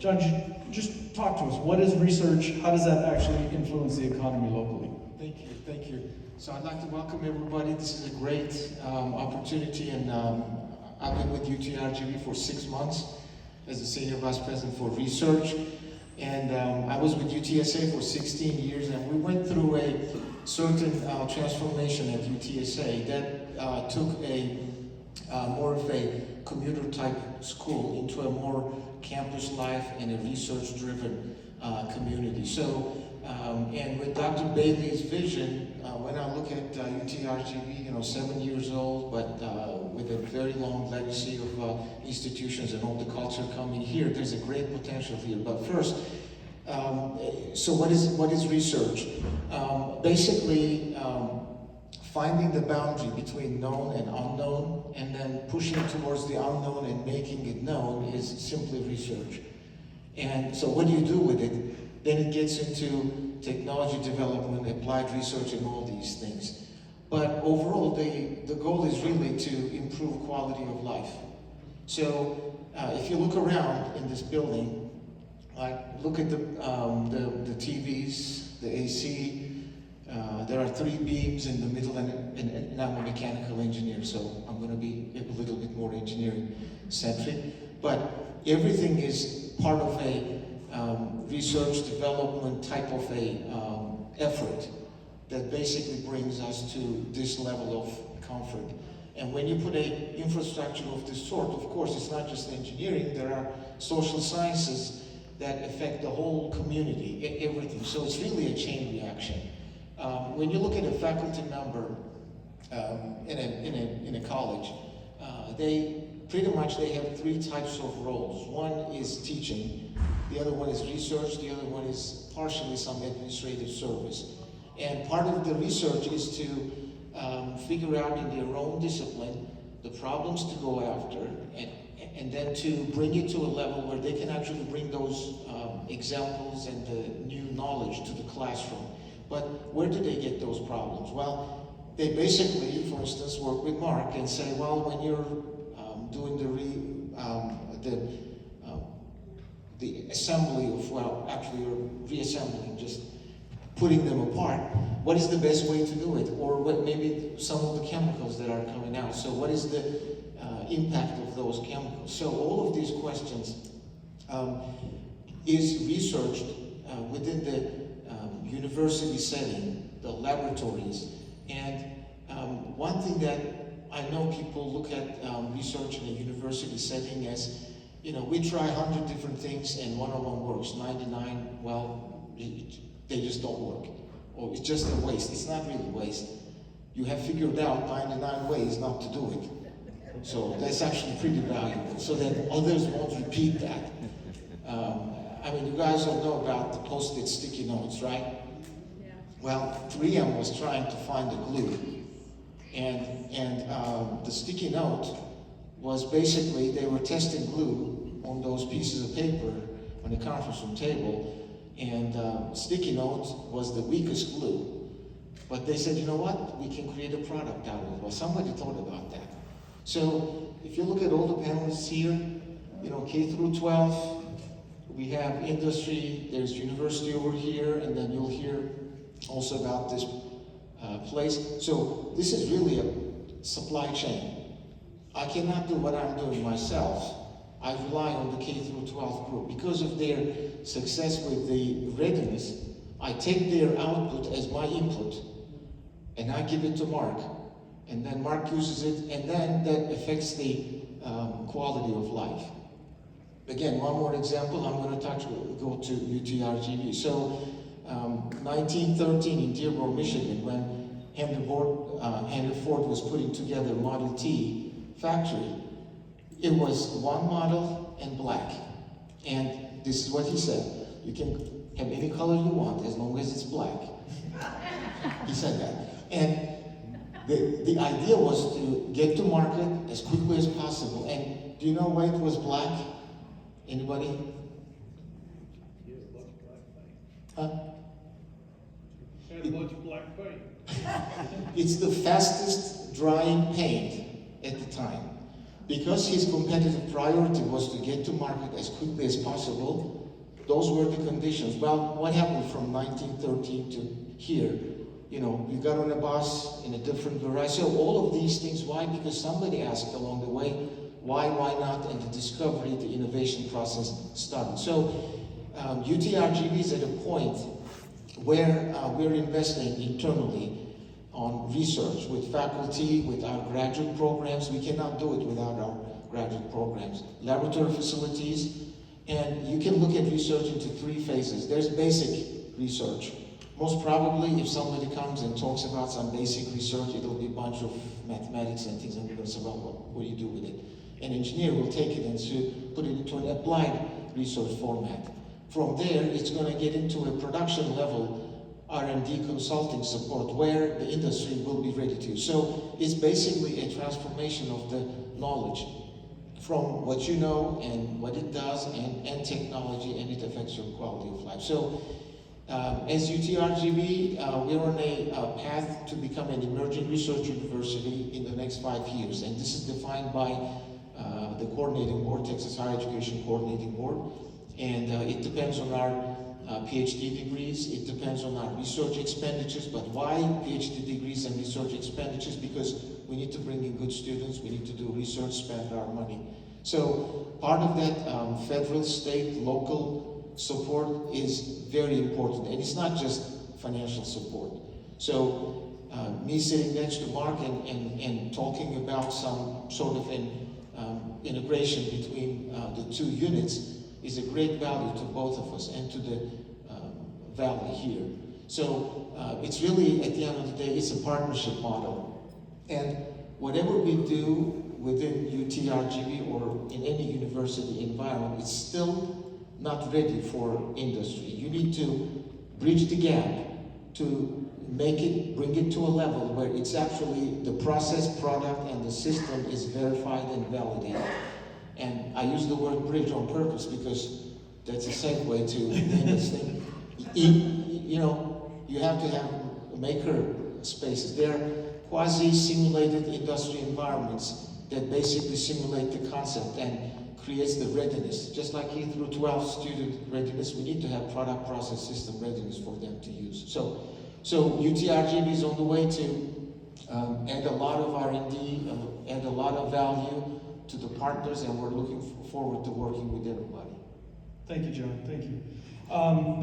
John, just talk to us. What is research? How does that actually influence the economy locally? Thank you. So I'd like to welcome everybody. This is a great opportunity, and I've been with UTRGV for 6 months as the Senior Vice President for Research. And I was with UTSA for 16 years, and we went through a certain transformation at UTSA that took a more of a commuter type school into a more campus life and a research driven community. So, and with Dr. Bailey's vision, when I look at UTRGV, 7 years old, but with a very long legacy of institutions and all the culture coming here, there's a great potential here. But first, so what is research? Basically, finding the boundary between known and unknown, and then pushing towards the unknown and making it known is simply research. And so what do you do with it? Then it gets into technology development, applied research, and all these things. But overall, the goal is really to improve quality of life. So if you look around in this building, look at the TVs, the AC. There are 3 beams in the middle, and I'm a mechanical engineer, so I'm going to be a little bit more engineering-centric. But everything is part of a research development type of a effort that basically brings us to this level of comfort. And when you put an infrastructure of this sort, of course, it's not just engineering. There are social sciences that affect the whole community, everything. So it's really a chain reaction. When you look at a faculty member in a college, they have 3 types of roles. One is teaching, the other one is research, the other one is partially some administrative service. And part of the research is to figure out in their own discipline the problems to go after, and then to bring it to a level where they can actually bring those examples and the new knowledge to the classroom. But where do they get those problems? Well, they basically, for instance, work with Mark and say, well, when you're doing the assembly of, well, actually you're reassembling, just putting them apart, what is the best way to do it? Or what maybe some of the chemicals that are coming out. So what is the impact of those chemicals? So all of these questions is researched within the university setting, the laboratories. And one thing that I know people look at research in a university setting as, we try 100 different things and one of them works. 99, well, they just don't work. Or it's just a waste. It's not really waste. You have figured out 99 ways not to do it. So that's actually pretty valuable, so that others won't repeat that. You guys all know about the Post-it sticky notes, right? Yeah. Well, 3M was trying to find the glue. And the sticky note was basically, they were testing glue on those pieces of paper on the conference room table, and sticky note was the weakest glue. But they said, you know what, we can create a product out of it. Well, somebody thought about that. So if you look at all the panelists here, K through 12, we have industry, there's university over here, and then you'll hear also about this place. So this is really a supply chain. I cannot do what I'm doing myself. I rely on the K through 12 group. Because of their success with the readiness, I take their output as my input, and I give it to Mark. And then Mark uses it, and then that affects the quality of life. Again, one more example, I'm going to go to UTRGV. So, 1913 in Dearborn, Michigan, when Henry Ford was putting together Model T factory, it was one model and black. And this is what he said: you can have any color you want as long as it's black. He said that. And the idea was to get to market as quickly as possible. And do you know why it was black? Anybody? Huh? Had much black paint. It's the fastest drying paint at the time. because his competitive priority was to get to market as quickly as possible, those were the conditions. Well, what happened from 1913 to here? You know, you got on a bus in a different variety. So all of these things, why? Because somebody asked along the way, why not? And the discovery, the innovation process started. So UTRGV is at a point where we're investing internally on research with faculty, with our graduate programs. We cannot do it without our graduate programs. Laboratory facilities, and you can look at research into three phases. There's basic research. Most probably, if somebody comes and talks about some basic research, it'll be a bunch of mathematics and things, and we're going to say, well, what do you do with it? An engineer will take it and put it into an applied research format. From there, it's going to get into a production level R&D consulting support where the industry will be ready to. So it's basically a transformation of the knowledge from what you know and what it does and technology, and it affects your quality of life. So as UTRGV, we're on a path to become an emerging research university in the next 5 years, and this is defined by the coordinating board, Texas Higher Education Coordinating Board, and it depends on our PhD degrees, it depends on our research expenditures. But why PhD degrees and research expenditures? Because we need to bring in good students, we need to do research, spend our money. So part of that federal, state, local support is very important, and it's not just financial support. So me sitting next to Mark and talking about some sort of an integration between the two units is a great value to both of us and to the Valley here. So it's really, at the end of the day, it's a partnership model. And whatever we do within UTRGV or in any university environment, it's still not ready for industry. You need to bridge the gap to make it, bring it to a level where it's actually the process, product, and the system is verified and validated. And I use the word bridge on purpose because that's a segue to name this thing. You know, you have to have maker spaces. They're quasi-simulated industry environments that basically simulate the concept and creates the readiness. Just like K through 12 student readiness, we need to have product process system readiness for them to use. So UTRGV is on the way to add a lot of R&D, add a lot of value to the partners, and we're looking forward to working with everybody. Thank you, John. Thank you.